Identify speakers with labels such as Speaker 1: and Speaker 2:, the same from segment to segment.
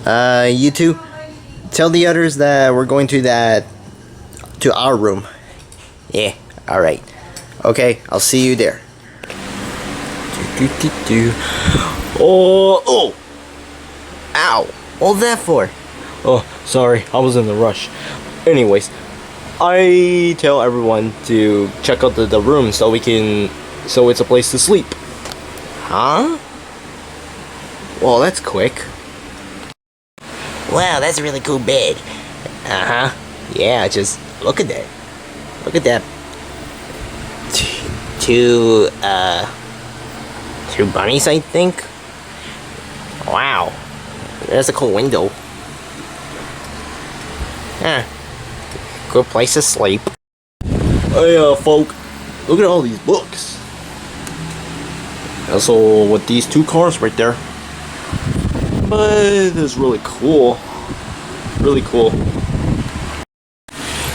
Speaker 1: You two, tell the others that we're going to our room. Yeah, alright. Okay, I'll see you there. Oh! Ow! What was that for?
Speaker 2: Oh, sorry, I was in a rush. Anyways, I tell everyone to check out the room so it's a place to sleep.
Speaker 1: Huh?
Speaker 2: Well, that's quick.
Speaker 1: Wow, that's a really cool bed.
Speaker 2: Uh-huh. Yeah, just look at that. Look at that.
Speaker 1: Two bunnies, I think. Wow. There's a cool window. Huh. Good place to sleep.
Speaker 2: Hey, folk, look at all these books. Also, with these two cars right there. But it's really cool. Really cool.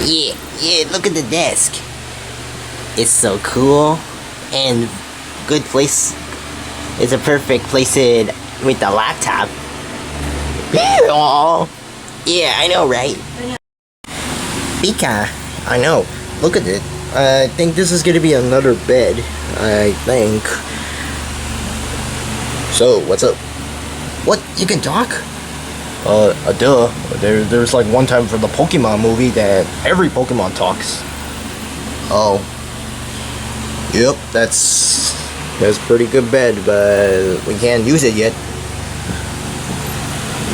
Speaker 1: Yeah, look at the desk. It's so cool and good place. It's a perfect place with the laptop. Yeah, I know, right? Pika, I know. Look at it. I think this is gonna be another bed. I think. So, what's up? What? You can talk?
Speaker 2: Duh. There's like one time for the Pokemon movie that every Pokemon talks.
Speaker 1: Oh. Yep, that's pretty good bed, but we can't use it yet.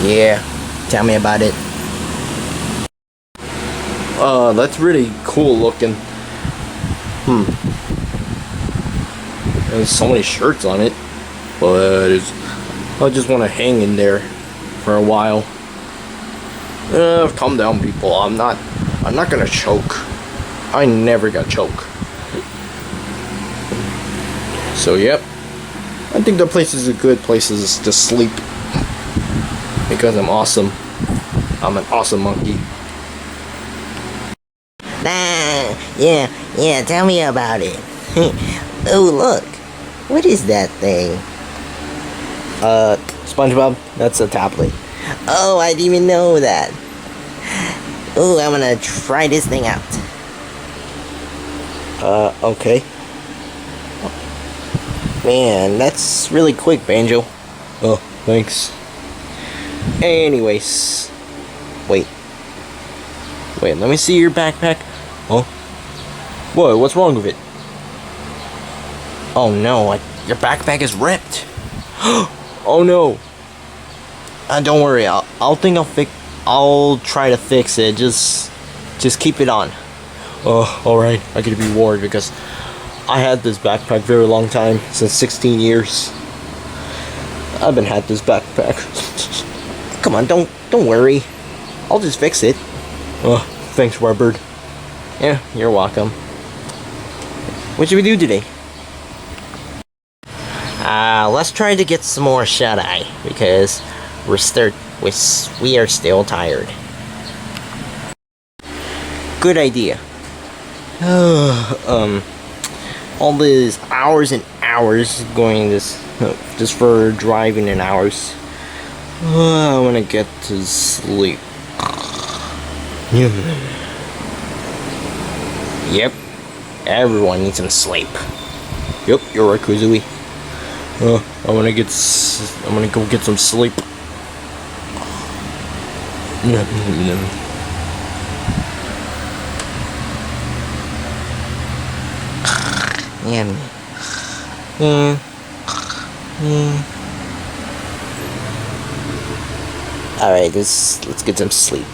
Speaker 1: Yeah, tell me about it.
Speaker 2: That's really cool looking. There's so many shirts on it, but I just want to hang in there for a while. Calm down, people. I'm not gonna choke. I never got choke. So yep, I think the place is a good place to sleep because I'm awesome. I'm an awesome monkey.
Speaker 1: Yeah, tell me about it. Oh, look. What is that thing?
Speaker 2: SpongeBob, that's a tablet.
Speaker 1: Oh, I didn't even know that. Oh, I'm gonna try this thing out.
Speaker 2: Okay.
Speaker 1: Man, that's really quick, Banjo.
Speaker 2: Oh, thanks.
Speaker 1: Anyways. Wait, let me see your backpack.
Speaker 2: Oh? What? What's wrong with it?
Speaker 1: Oh no, your backpack is ripped.
Speaker 2: Oh no.
Speaker 1: Don't worry, I'll try to fix it. Just keep it on.
Speaker 2: Oh, alright. I gotta be worried because I had this backpack very long time, since 16 years. I've been had this backpack.
Speaker 1: Come on, don't worry. I'll just fix it.
Speaker 2: Oh, thanks, Warbird.
Speaker 1: Yeah, you're welcome. What should we do today? Let's try to get some more shut-eye because we are still tired. Good idea. All these hours and hours going this just for driving and hours. I want to get to sleep. Yep, everyone needs some sleep.
Speaker 2: Yep, you're right, Kuzui. I'm gonna go get some sleep.
Speaker 1: Alright, let's get some sleep.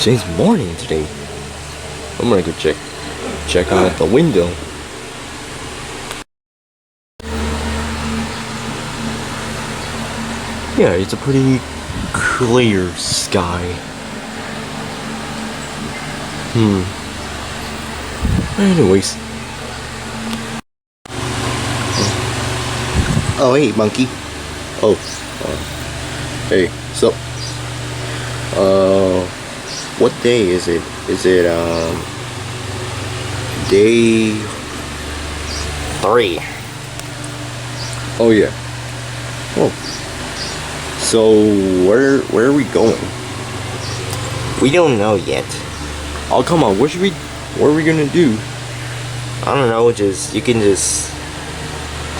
Speaker 2: It's morning today. I'm gonna go check out the window. Yeah, it's a pretty clear sky. Anyways.
Speaker 1: Oh, hey, monkey.
Speaker 2: Oh. Hey, so. What day is it? Is it day
Speaker 1: 3.
Speaker 2: Oh yeah. Oh. So where are we going?
Speaker 1: We don't know yet.
Speaker 2: Oh come on, what are we gonna do?
Speaker 1: I don't know, you can just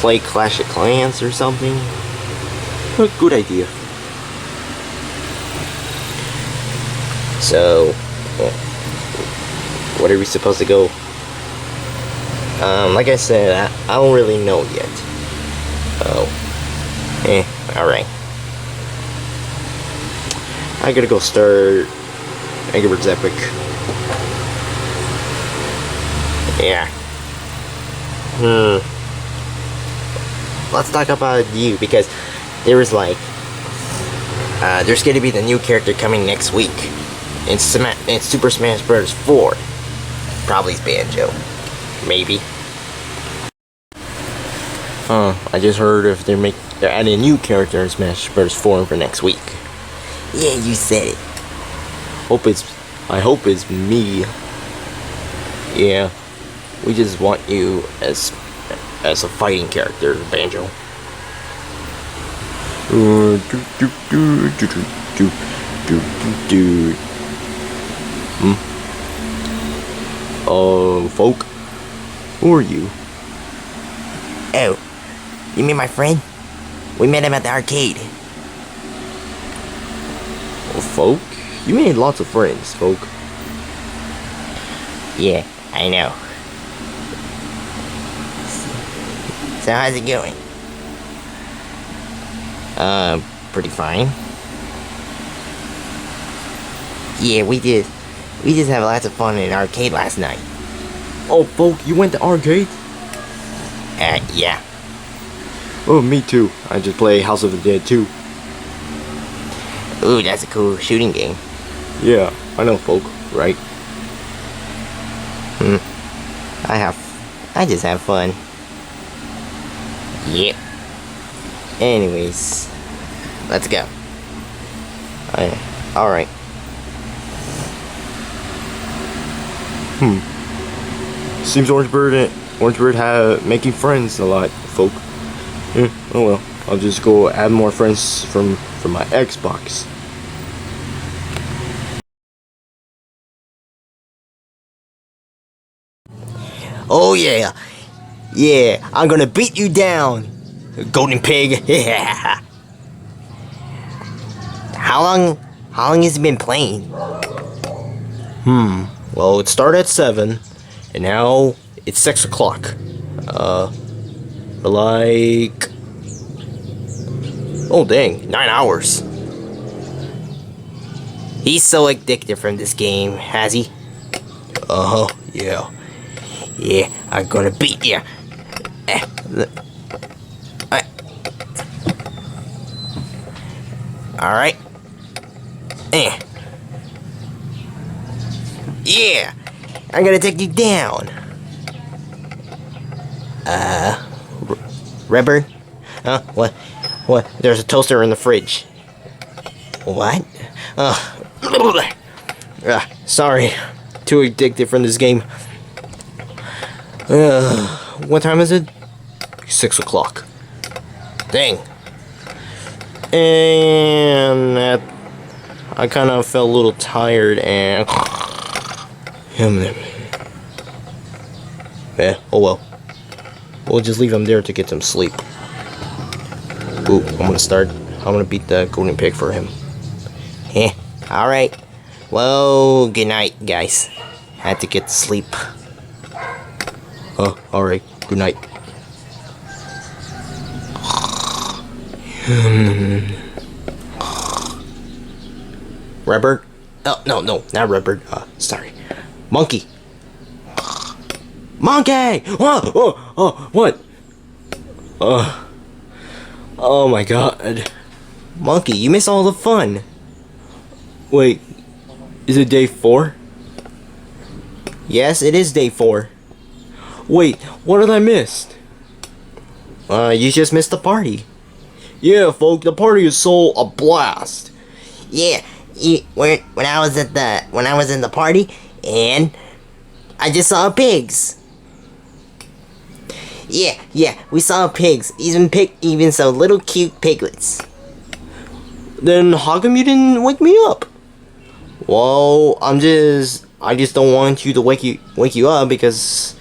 Speaker 1: play Clash of Clans or something.
Speaker 2: Good idea.
Speaker 1: So, what are we supposed to go? Like I said, I don't really know yet. Oh. Alright.
Speaker 2: I gotta go start Angry Birds Epic.
Speaker 1: Yeah. Let's talk about you, because there's gonna be the new character coming next week in Super Smash Bros. 4. Probably it's Banjo. Maybe.
Speaker 2: I just heard if they're adding a new character in Smash Bros. 4 for next week.
Speaker 1: Yeah, you said it.
Speaker 2: I hope it's me. Yeah. We just want you as a fighting character, Banjo. Folk? Who are you?
Speaker 1: Oh, you mean my friend? We met him at the arcade.
Speaker 2: Folk? You made lots of friends, Folk.
Speaker 1: Yeah, I know. So how's it going? Pretty fine. Yeah, we just had lots of fun in an arcade last night.
Speaker 2: Oh, Folk, you went to arcade?
Speaker 1: Yeah.
Speaker 2: Oh, me too. I just play House of the Dead too.
Speaker 1: Ooh, that's a cool shooting game.
Speaker 2: Yeah, I know, Folk, right?
Speaker 1: I just have fun. Yep. Anyways, let's go. Alright.
Speaker 2: Seems Orange Bird making friends a lot, Folk. Oh well, I'll just go add more friends from my Xbox.
Speaker 1: Oh yeah. Yeah, I'm gonna beat you down, Golden Pig. Yeah. How long has it been playing?
Speaker 2: Well, it started at 7, and now it's 6 o'clock. Like... Oh, dang, 9 hours.
Speaker 1: He's so addicted from this game, has he?
Speaker 2: Uh-huh, yeah.
Speaker 1: Yeah, I'm gonna beat you. Alright. Yeah, I'm gonna take you down. Redbird? Huh? What? There's a toaster in the fridge. What? Sorry. Too addicted from this game.
Speaker 2: What time is it? 6 o'clock.
Speaker 1: Dang.
Speaker 2: And I kind of felt a little tired and... Yeah, oh well. We'll just leave him there to get some sleep. Ooh, I'm gonna beat the Golden Pig for him.
Speaker 1: Alright. Well, good night, guys. Had to get to sleep.
Speaker 2: Alright, good night.
Speaker 1: Redbird? Oh, no, not Redbird. Sorry. Monkey. Monkey!
Speaker 2: What? Oh my god.
Speaker 1: Monkey, you miss all the fun.
Speaker 2: Wait, is it day 4?
Speaker 1: Yes, it is day 4.
Speaker 2: Wait, what did I miss?
Speaker 1: You just missed the party.
Speaker 2: Yeah, folk, the party is so a blast.
Speaker 1: Yeah, when I was in the party, and I just saw pigs. Yeah, we saw pigs. Even some little cute piglets.
Speaker 2: Then how come you didn't wake me up? Well, I just don't want you to wake you up because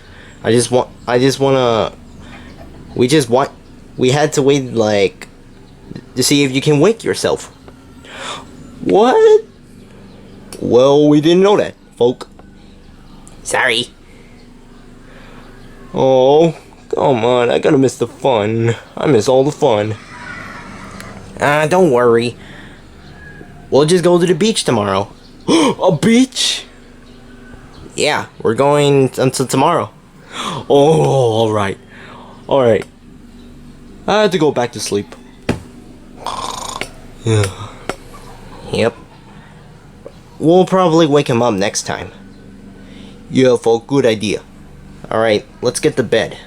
Speaker 2: we had to wait like to see if you can wake yourself. What? Well, we didn't know that, folk.
Speaker 1: Sorry.
Speaker 2: Oh, come on, I gotta miss the fun. I miss all the fun.
Speaker 1: Don't worry.
Speaker 2: We'll just go to the beach tomorrow. A beach?
Speaker 1: Yeah, we're going until tomorrow.
Speaker 2: Oh, alright. Alright. I had to go back to sleep. Yeah.
Speaker 1: Yep. We'll probably wake him up next time.
Speaker 2: Yeah, folk, good idea.
Speaker 1: Alright, let's get to bed.